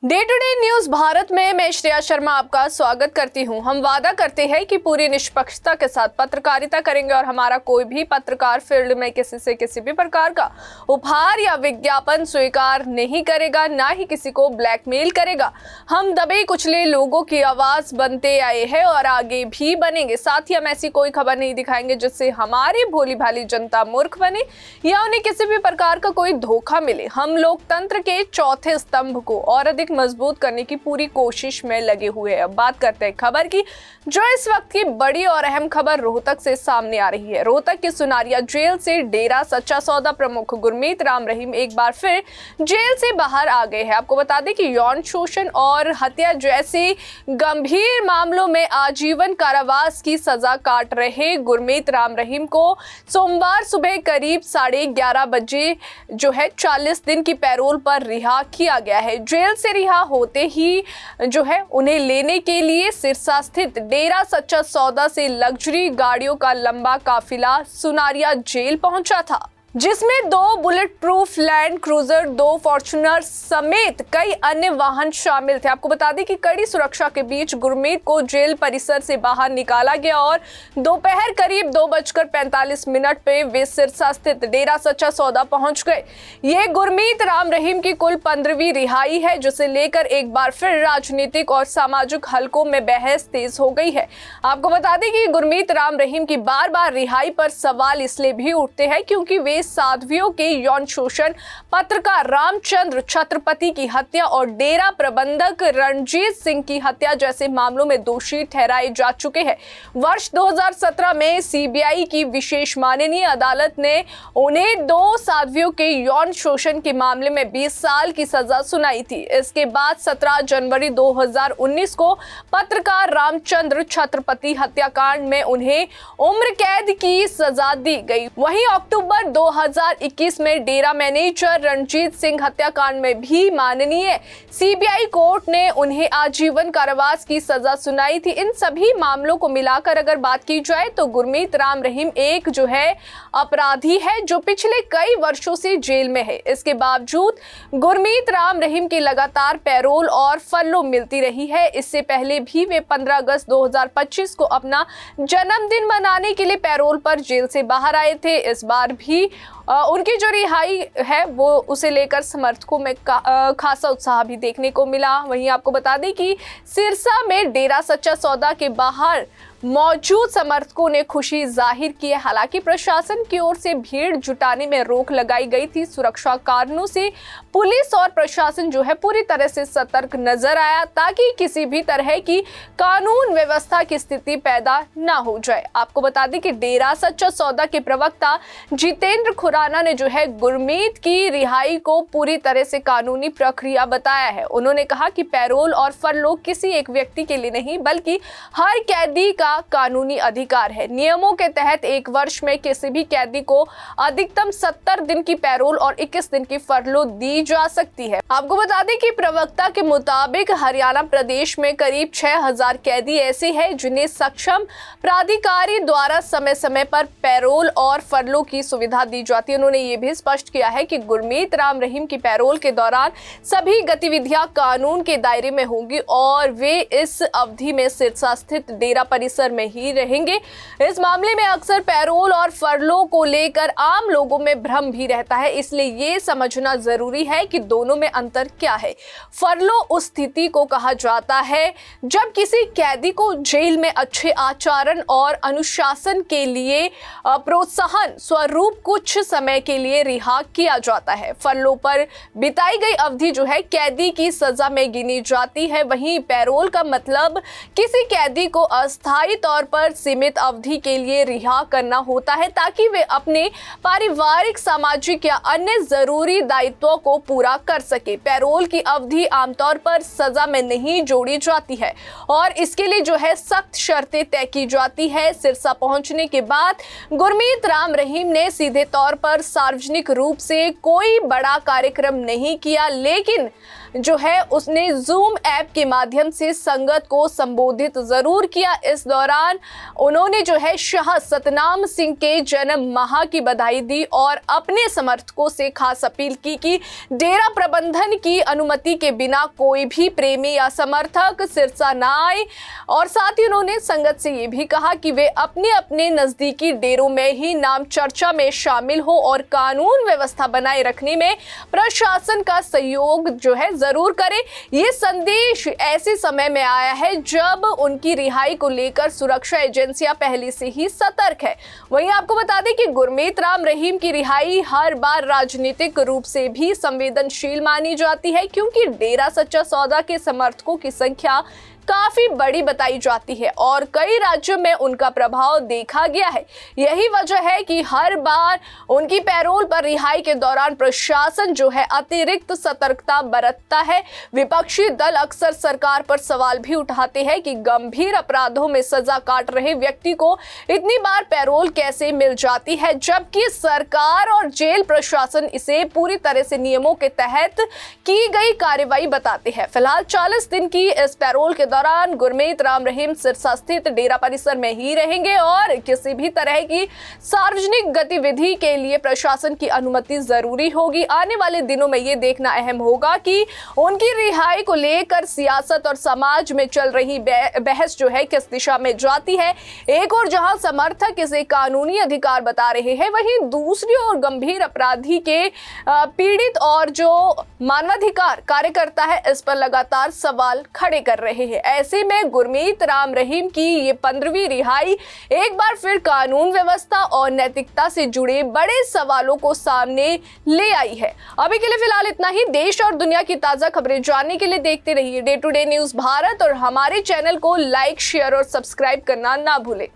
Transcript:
Day to day news Bharat में मैं श्रेया शर्मा आपका स्वागत करती हूं। हम वादा करते हैं कि पूरी निष्पक्षता के साथ पत्रकारिता करेंगे और हमारा कोई भी पत्रकार फील्ड में किसी से किसी भी प्रकार का उपहार या विज्ञापन स्वीकार नहीं करेगा, ना ही किसी को ब्लैकमेल करेगा। हम दबे कुचले लोगों की आवाज बनते आए हैं और आगे भी बनेंगे। साथ ही हम ऐसी कोई खबर नहीं दिखाएंगे जिससे हमारी भोली भाली जनता मूर्ख बने या उन्हें किसी भी प्रकार का कोई धोखा मिले। हम लोकतंत्र के चौथे स्तंभ को और अधिक मजबूत करने की पूरी कोशिश में लगे हुए हैं। अब बात करते हैं खबर की, जो इस वक्त की बड़ी और अहम खबर रोहतक से सामने आ रही है। रोहतक की सुनारिया जेल से डेरा सच्चा सौदा प्रमुख गुरमीत राम रहीम एक बार फिर जेल से बाहर आ गए हैं। आपको बता दें कि यौन शोषण और हत्या जैसे गंभीर मामलों में आजीवन कारावास की सजा काट रहे गुरमीत राम रहीम को सोमवार सुबह करीब 11:30 बजे 40 दिन की पैरोल पर रिहा किया गया है। जेल से रिहा होते ही उन्हें लेने के लिए सिरसा स्थित डेरा सच्चा सौदा से लग्जरी गाड़ियों का लंबा काफिला सुनारिया जेल पहुंचा था, जिसमें 2 bullet proof land cruiser, 2 Fortuner समेत कई अन्य वाहन शामिल थे। आपको बता दें कि कड़ी सुरक्षा के बीच गुरमीत को जेल परिसर से बाहर निकाला गया और दोपहर करीब 2:45 पे वे सिरसा स्थित डेरा सच्चा सौदा पहुंच गए। ये गुरमीत राम रहीम की कुल 15वीं रिहाई है, जिसे लेकर एक बार फिर राजनीतिक और सामाजिक हलकों में बहस तेज हो गई है। आपको बता दें कि गुरमीत राम रहीम की बार बार रिहाई पर सवाल इसलिए भी उठते हैं क्योंकि वे साध्वियों के यौन शोषण, पत्रकार रामचंद्र छत्रपति की हत्या और डेरा प्रबंधक रणजीत सिंह की हत्या जैसे मामलों में दोषी ठहराए जा चुके हैं। वर्ष 2017 में सीबीआई की विशेष माननीय अदालत ने उन्हें 2 साध्वियों के यौन शोषण के मामले में 20 साल की सजा सुनाई थी। इसके बाद 17 जनवरी 2019 को पत्रकार रामचंद्र छत्रपति हत्याकांड में उन्हें उम्र कैद की सजा दी गई। वहीं अक्टूबर 2021 में डेरा मैनेजर रणजीत सिंह हत्याकांड में भी माननीय सीबीआई कोर्ट ने उन्हें आजीवन कारावास की सजा सुनाई थी। इन सभी मामलों को मिलाकर अगर बात की जाए तो गुरमीत राम रहीम एक अपराधी है जो पिछले कई वर्षों से जेल में है। इसके बावजूद गुरमीत राम रहीम की लगातार पैरोल और फल्लो मिलती रही है। इससे पहले भी वे 15 अगस्त 2025 को अपना जन्मदिन मनाने के लिए पैरोल पर जेल से बाहर आए थे। इस बार भी उनकी जो रिहाई है वो उसे लेकर समर्थकों में खासा उत्साह भी देखने को मिला। वहीं आपको बता दें कि सिरसा में डेरा सच्चा सौदा के बाहर मौजूद समर्थकों ने खुशी जाहिर की है। हालांकि प्रशासन की ओर से भीड़ जुटाने में रोक लगाई गई थी। सुरक्षा कारणों से पुलिस और प्रशासन पूरी तरह से सतर्क नजर आया ताकि किसी भी तरह की कानून व्यवस्था की स्थिति पैदा ना हो जाए। आपको बता दें कि डेरा सच्चा सौदा के प्रवक्ता जितेंद्र खुराना ने गुरमीत की रिहाई को पूरी तरह से कानूनी प्रक्रिया बताया है। उन्होंने कहा कि पैरोल और फरलो किसी एक व्यक्ति के लिए नहीं बल्कि हर कैदी का कानूनी अधिकार है। नियमों के तहत 1 वर्ष में किसी भी कैदी को अधिकतम 70 दिन की पैरोल और 21 दिन की फरलो दी जा सकती है। आपको बता दें कि प्रवक्ता के मुताबिक हरियाणा प्रदेश में करीब 6000 कैदी ऐसे हैं जिन्हें सक्षम प्राधिकारी द्वारा समय समय पर पैरोल और फरलो की सुविधा दी जाती है। उन्होंने ये भी स्पष्ट किया है कि गुरमीत राम रहीम की पैरोल के दौरान सभी गतिविधियां कानून के दायरे में होंगी और वे इस अवधि में सिरसा स्थित डेरा परिसर में ही रहेंगे। इस मामले में अक्सर पैरोल और फरलो को लेकर आम लोगों में भ्रम भी रहता है, इसलिए ये समझना जरूरी है कि दोनों में अंतर क्या है। फरलो उस स्थिति को कहा जाता है जब किसी कैदी को जेल में अच्छे आचरण और अनुशासन के लिए प्रोत्साहन स्वरूप कुछ समय के लिए रिहा किया जाता है। फरलो पर बिताई गई अवधि कैदी की सजा में गिनी जाती है। वहीं पैरोल का मतलब किसी कैदी को अस्थायी तौर पर सीमित अवधि के लिए रिहा करना होता है ताकि वे अपने पारिवारिक, सामाजिक या अन्य जरूरी दायित्वों को पूरा कर सके। पैरोल की अवधि आमतौर पर सजा में नहीं जोड़ी जाती है और इसके लिए सख्त शर्तें तय की जाती है। सिरसा पहुंचने के बाद गुरमीत राम रहीम ने सीधे तौर पर सार्वजनिक रूप से कोई बड़ा कार्यक्रम नहीं किया, लेकिन जो है उसने जूम ऐप के माध्यम से संगत को संबोधित जरूर किया। इस दौरान उन्होंने जो है शाह सतनाम सिंह के जन्म माह की बधाई दी और अपने समर्थकों से खास अपील की कि डेरा प्रबंधन की अनुमति के बिना कोई भी प्रेमी या समर्थक सिरसा न आए। और साथ ही उन्होंने संगत से ये भी कहा कि वे अपने अपने नजदीकी डेरों में ही नाम चर्चा में शामिल हो और कानून व्यवस्था बनाए रखने में प्रशासन का सहयोग जो है जरूर करें। ये संदेश ऐसे समय में आया है जब उनकी रिहाई को लेकर सुरक्षा एजेंसियां पहले से ही सतर्क है। वहीं आपको बता दें कि गुरमीत राम रहीम की रिहाई हर बार राजनीतिक रूप से भी संवेदनशील मानी जाती है, क्योंकि डेरा सच्चा सौदा के समर्थकों की संख्या काफी बड़ी बताई जाती है और कई राज्यों में उनका प्रभाव देखा गया है। यही वजह है कि हर बार उनकी पैरोल पर रिहाई के दौरान प्रशासन जो है अतिरिक्त सतर्कता बरतता है। विपक्षी दल अक्सर सरकार पर सवाल भी उठाते हैं कि गंभीर अपराधों में सजा काट रहे व्यक्ति को इतनी बार पैरोल कैसे मिल जाती है, जबकि सरकार और जेल प्रशासन इसे पूरी तरह से नियमों के तहत की गई कार्रवाई बताते हैं। फिलहाल 40 दिन की इस पैरोल के दौरान गुरमीत राम रहीम सिरसा स्थित डेरा परिसर में ही रहेंगे और किसी भी तरह की सार्वजनिक गतिविधि के लिए प्रशासन की अनुमति जरूरी होगी। आने वाले दिनों में ये देखना अहम होगा कि उनकी रिहाई को लेकर सियासत और समाज में चल रही बहस जो है किस दिशा में जाती है। एक और जहां समर्थक इसे कानूनी अधिकार बता रहे हैं, वहीं दूसरी ओर गंभीर अपराधी के पीड़ित और जो मानवाधिकार कार्यकर्ता है इस पर लगातार सवाल खड़े कर रहे हैं। ऐसे में गुरमीत राम रहीम की ये 15वीं रिहाई एक बार फिर कानून व्यवस्था और नैतिकता से जुड़े बड़े सवालों को सामने ले आई है। अभी के लिए फिलहाल इतना ही। देश और दुनिया की ताजा खबरें जानने के लिए देखते रहिए day to day news Bharat और हमारे चैनल को लाइक, शेयर और सब्सक्राइब करना ना भूलें।